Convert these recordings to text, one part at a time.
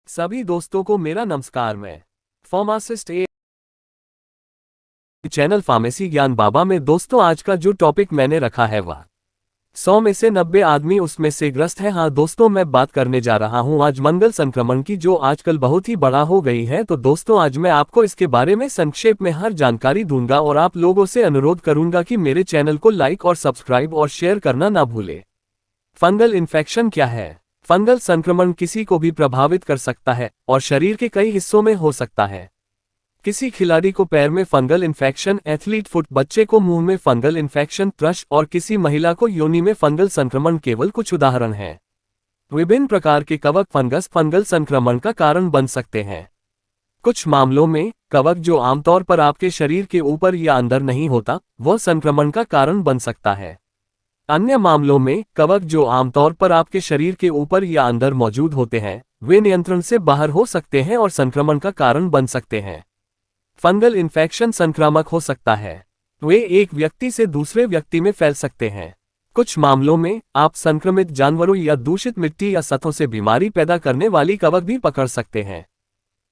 सभी दोस्तों को मेरा नमस्कार। मैं फार्मासिस्ट ए चैनल फार्मेसी ज्ञान बाबा में दोस्तों आज का जो टॉपिक मैंने रखा है वह 100 में से 90 आदमी उसमें से ग्रस्त है। हाँ दोस्तों, मैं बात करने जा रहा हूँ आज मंगल संक्रमण की, जो आजकल बहुत ही बड़ा हो गई है। तो दोस्तों आज मैं आपको इसके बारे में संक्षेप में हर जानकारी दूंगा और आप लोगों से अनुरोध करूंगा कि मेरे चैनल को लाइक और सब्सक्राइब और शेयर करना ना भूले। फंगल इन्फेक्शन क्या है? फंगल संक्रमण किसी को भी प्रभावित कर सकता है और शरीर के कई हिस्सों में हो सकता है। किसी खिलाड़ी को पैर में फंगल इन्फेक्शन, एथलीट फुट, बच्चे को मुंह में फंगल इन्फेक्शन, थ्रश और किसी महिला को योनि में फंगल संक्रमण केवल कुछ उदाहरण हैं। विभिन्न प्रकार के कवक फंगस फंगल संक्रमण का कारण बन सकते हैं। कुछ मामलों में कवक जो आमतौर पर आपके शरीर के ऊपर या अंदर नहीं होता, वह संक्रमण का कारण बन सकता है। अन्य मामलों में कवक जो आमतौर पर आपके शरीर के ऊपर या अंदर मौजूद होते हैं, वे नियंत्रण से बाहर हो सकते हैं और संक्रमण का कारण बन सकते हैं। फंगल इन्फेक्शन संक्रामक हो सकता है। वे एक व्यक्ति से दूसरे व्यक्ति में फैल सकते हैं। कुछ मामलों में आप संक्रमित जानवरों या दूषित मिट्टी या सतहों से बीमारी पैदा करने वाली कवक भी पकड़ सकते हैं।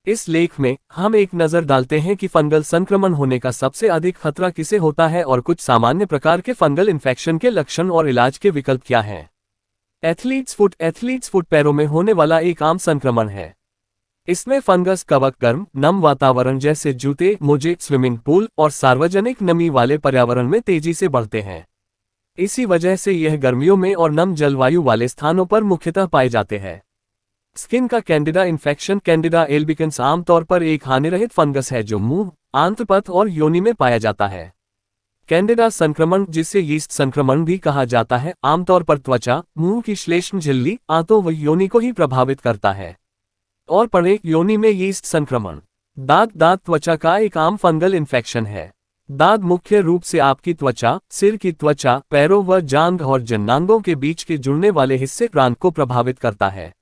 इस लेख में हम एक नज़र डालते हैं कि फंगल संक्रमण होने का सबसे अधिक खतरा किसे होता है और कुछ सामान्य प्रकार के फंगल इन्फेक्शन के लक्षण और इलाज के विकल्प क्या हैं। एथलीट्स फुट पैरों में होने वाला एक आम संक्रमण है। इसमें फंगस कवक गर्म, नम वातावरण जैसे जूते, मोजे, स्विमिंग पूल और सार्वजनिक नमी वाले पर्यावरण में तेजी से बढ़ते हैं। इसी वजह से यह गर्मियों में और नम जलवायु वाले स्थानों पर मुख्यतः पाए जाते हैं। स्किन का कैंडिडा इन्फेक्शन, कैंडिडा एल्बिकन्स आमतौर पर एक हानिरहित फंगस है जो मुंह, आंत्रपथ और योनि में पाया जाता है। कैंडिडा संक्रमण, जिसे यीस्ट संक्रमण भी कहा जाता है, आमतौर पर त्वचा, मुंह की श्लेष्म झिल्ली, आंतों व योनि को ही प्रभावित करता है। और पड़े योनि में यीस्ट संक्रमण। दांत त्वचा का एक आम फंगल इन्फेक्शन है। दांत मुख्य रूप से आपकी त्वचा, सिर की त्वचा, पैरों व जांघ और जननांगों के बीच के जुड़ने वाले हिस्से प्रांत को प्रभावित करता है।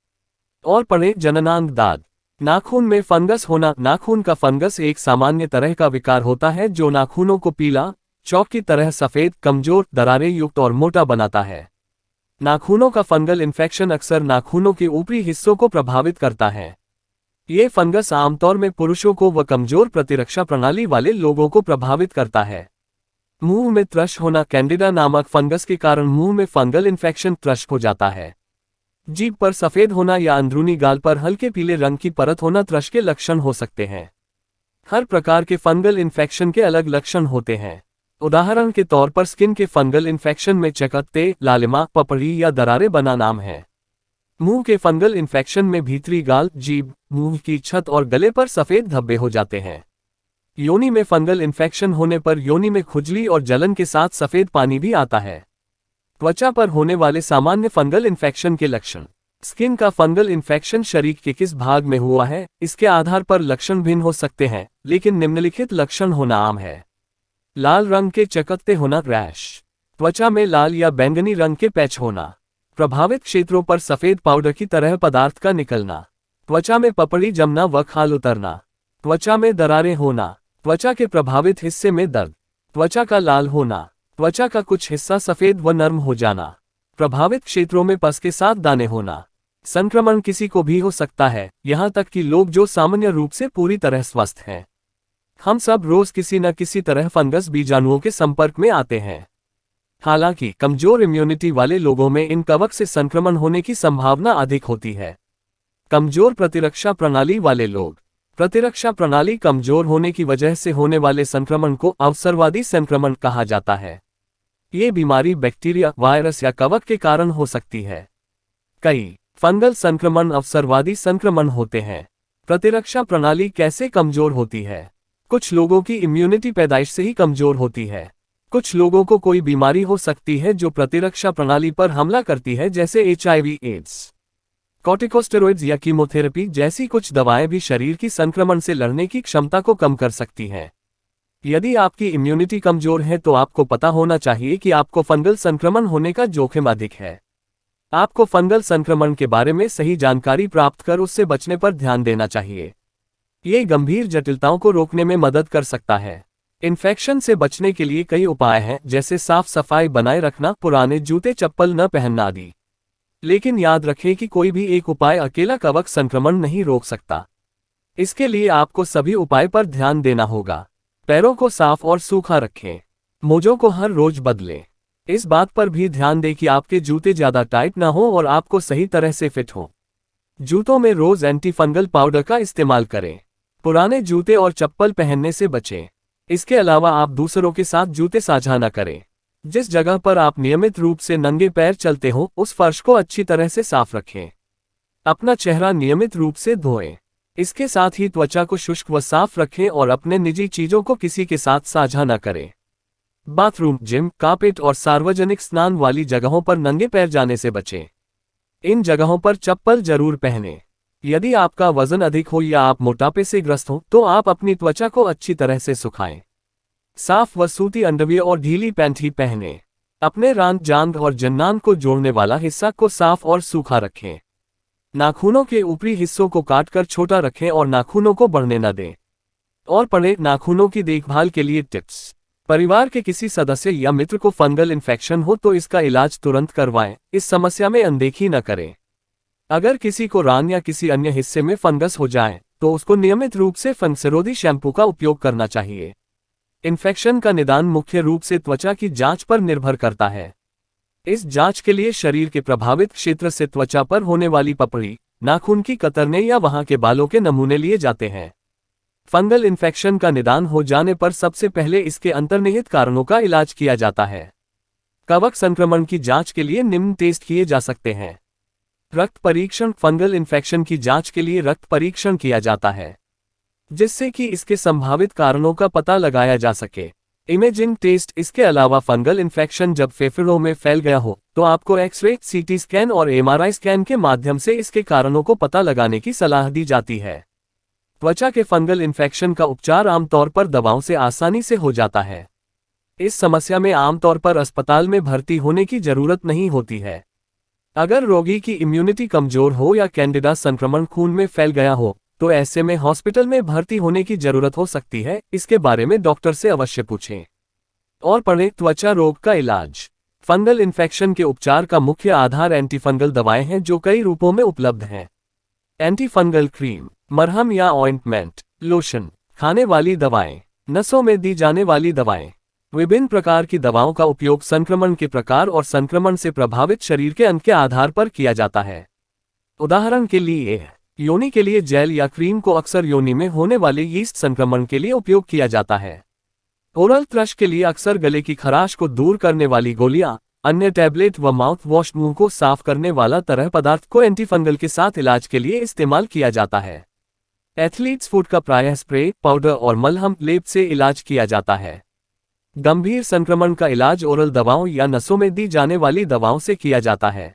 और पड़े जननांग दाद। नाखून में फंगस होना। नाखून का फंगस एक सामान्य तरह का विकार होता है जो नाखूनों को पीला, चौक की तरह सफेद, कमजोर, दरारें युक्त और मोटा बनाता है। नाखूनों का फंगल इन्फेक्शन अक्सर नाखूनों के ऊपरी हिस्सों को प्रभावित करता है। ये फंगस आमतौर में पुरुषों को व कमजोर प्रतिरक्षा प्रणाली वाले लोगों को प्रभावित करता है। मुंह में थ्रश होना। कैंडिडा नामक फंगस के कारण मुंह में फंगल इन्फेक्शन थ्रश हो जाता है। जीभ पर सफेद होना या अंदरूनी गाल पर हल्के पीले रंग की परत होना थ्रश के लक्षण हो सकते हैं। हर प्रकार के फंगल इन्फेक्शन के अलग लक्षण होते हैं। उदाहरण के तौर पर स्किन के फंगल इन्फेक्शन में चकत्ते, लालिमा, पपड़ी या दरारें बना नाम है। मुंह के फंगल इन्फेक्शन में भीतरी गाल, जीभ, मुंह की छत और गले पर सफेद धब्बे हो जाते हैं। योनि में फंगल इन्फेक्शन होने पर योनि में खुजली और जलन के साथ सफेद पानी भी आता है। त्वचा पर होने वाले सामान्य फंगल इन्फेक्शन के लक्षण। स्किन का फंगल इन्फेक्शन शरीर के किस भाग में हुआ है, इसके आधार पर लक्षण भिन्न हो सकते हैं, लेकिन निम्नलिखित लक्षण होना आम है। लाल रंग के चकत्ते होना, रैश। त्वचा में लाल या बैंगनी रंग के पैच होना। प्रभावित क्षेत्रों पर सफेद पाउडर की तरह पदार्थ का निकलना। त्वचा में पपड़ी जमना व खाल उतरना। त्वचा में दरारें होना। त्वचा के प्रभावित हिस्से में दर्द। त्वचा का लाल होना। त्वचा का कुछ हिस्सा सफेद व नर्म हो जाना। प्रभावित क्षेत्रों में पस के साथ दाने होना। संक्रमण किसी को भी हो सकता है, यहाँ तक कि लोग जो सामान्य रूप से पूरी तरह स्वस्थ हैं। हम सब रोज किसी न किसी तरह फंगस बीजाणुओं के संपर्क में आते हैं। हालांकि कमजोर इम्यूनिटी वाले लोगों में इन कवक से संक्रमण होने की संभावना अधिक होती है। कमजोर प्रतिरक्षा प्रणाली वाले लोग। प्रतिरक्षा प्रणाली कमजोर होने की वजह से होने वाले संक्रमण को अवसरवादी संक्रमण कहा जाता है। ये बीमारी बैक्टीरिया, वायरस या कवक के कारण हो सकती है। कई फंगल संक्रमण अवसरवादी संक्रमण होते हैं। प्रतिरक्षा प्रणाली कैसे कमजोर होती है? कुछ लोगों की इम्यूनिटी पैदाइश से ही कमजोर होती है। कुछ लोगों को कोई बीमारी हो सकती है जो प्रतिरक्षा प्रणाली पर हमला करती है, जैसे HIV, एड्स। कॉर्टिकोस्टेरॉइड्स या कीमोथेरेपी जैसी कुछ दवाएं भी शरीर की संक्रमण से लड़ने की क्षमता को कम कर सकती हैं। यदि आपकी इम्यूनिटी कमजोर है तो आपको पता होना चाहिए कि आपको फंगल संक्रमण होने का जोखिम अधिक है। आपको फंगल संक्रमण के बारे में सही जानकारी प्राप्त कर उससे बचने पर ध्यान देना चाहिए। ये गंभीर जटिलताओं को रोकने में मदद कर सकता है। इन्फेक्शन से बचने के लिए कई उपाय हैं, जैसे साफ सफाई बनाए रखना, पुराने जूते चप्पल न पहनना आदि। लेकिन याद रखें कि कोई भी एक उपाय अकेला कवक संक्रमण नहीं रोक सकता। इसके लिए आपको सभी उपाय पर ध्यान देना होगा। पैरों को साफ और सूखा रखें। मोजों को हर रोज बदलें। इस बात पर भी ध्यान दें कि आपके जूते ज्यादा टाइट ना हो और आपको सही तरह से फिट हो। जूतों में रोज एंटी फंगल पाउडर का इस्तेमाल करें। पुराने जूते और चप्पल पहनने से बचें। इसके अलावा आप दूसरों के साथ जूते साझा न करें। जिस जगह पर आप नियमित रूप से नंगे पैर चलते हो उस फर्श को अच्छी तरह से साफ रखें। अपना चेहरा नियमित रूप से धोएं। इसके साथ ही त्वचा को शुष्क व साफ रखें और अपने निजी चीजों को किसी के साथ साझा न करें। बाथरूम, जिम, कारपेट और सार्वजनिक स्नान वाली जगहों पर नंगे पैर जाने से बचें। इन जगहों पर चप्पल जरूर पहनें। यदि आपका वजन अधिक हो या आप मोटापे से ग्रस्त हो तो आप अपनी त्वचा को अच्छी तरह से सुखाएं। साफ व सूती अंडरवियर और ढीली पैंट ही पहनें। अपने रांद, जांघ और जन्नान को जोड़ने वाला हिस्सा को साफ और सूखा रखें। नाखूनों के ऊपरी हिस्सों को काटकर छोटा रखें और नाखूनों को बढ़ने न दें। और पड़े नाखूनों की देखभाल के लिए टिप्स। परिवार के किसी सदस्य या मित्र को फंगल इन्फेक्शन हो तो इसका इलाज तुरंत करवाएं। इस समस्या में अनदेखी न करें। अगर किसी को रान या किसी अन्य हिस्से में फंगस हो जाए तो उसको नियमित रूप से फंगसरोधी शैम्पू का उपयोग करना चाहिए। इन्फेक्शन का निदान मुख्य रूप से त्वचा की जांच पर निर्भर करता है। इस जांच के लिए शरीर के प्रभावित क्षेत्र से त्वचा पर होने वाली पपड़ी, नाखून की कतरने या वहां के बालों के नमूने लिए जाते हैं। फंगल इन्फेक्शन का निदान हो जाने पर सबसे पहले इसके अंतर्निहित कारणों का इलाज किया जाता है। कवक संक्रमण की जांच के लिए निम्न टेस्ट किए जा सकते हैं। रक्त परीक्षण। फंगल इन्फेक्शन की जांच के लिए रक्त परीक्षण किया जाता है जिससे कि इसके संभावित कारणों का पता लगाया जा सके। Imaging test. इसके अलावा फंगल इन्फेक्शन जब फेफड़ों में फैल गया हो तो आपको एक्सरे, सीटी स्कैन और एमआरआई स्कैन के माध्यम से इसके कारणों को पता लगाने की सलाह दी जाती है। त्वचा के फंगल इन्फेक्शन का उपचार आमतौर पर दवाओं से आसानी से हो जाता है। इस समस्या में आमतौर पर अस्पताल में भर्ती होने की जरूरत नहीं होती है। अगर रोगी की इम्यूनिटी कमजोर हो या कैंडिडा संक्रमण खून में फैल गया हो तो ऐसे में हॉस्पिटल में भर्ती होने की जरूरत हो सकती है। इसके बारे में डॉक्टर से अवश्य पूछें। और पढ़ें त्वचा रोग का इलाज। फंगल इन्फेक्शन के उपचार का मुख्य आधार एंटीफंगल दवाएं हैं जो कई रूपों में उपलब्ध हैं। एंटीफंगल क्रीम, मरहम या ऑइंटमेंट, लोशन, खाने वाली दवाएं, नसों में दी जाने वाली दवाएं। विभिन्न प्रकार की दवाओं का उपयोग संक्रमण के प्रकार और संक्रमण से प्रभावित शरीर के अंग के आधार पर किया जाता है। उदाहरण के लिए योनि के लिए जेल या क्रीम को अक्सर योनि में होने वाले यीस्ट संक्रमण के लिए उपयोग किया जाता है। ओरल थ्रश के लिए अक्सर गले की खराश को दूर करने वाली गोलियां, अन्य टैबलेट व माउथ वॉश मुंह को साफ करने वाला तरह पदार्थ को एंटीफंगल के साथ इलाज के लिए इस्तेमाल किया जाता है। एथलीट्स फुट का प्रायः स्प्रे, पाउडर और मलहम लेप से इलाज किया जाता है। गंभीर संक्रमण का इलाज ओरल दवाओं या नसों में दी जाने वाली दवाओं से किया जाता है।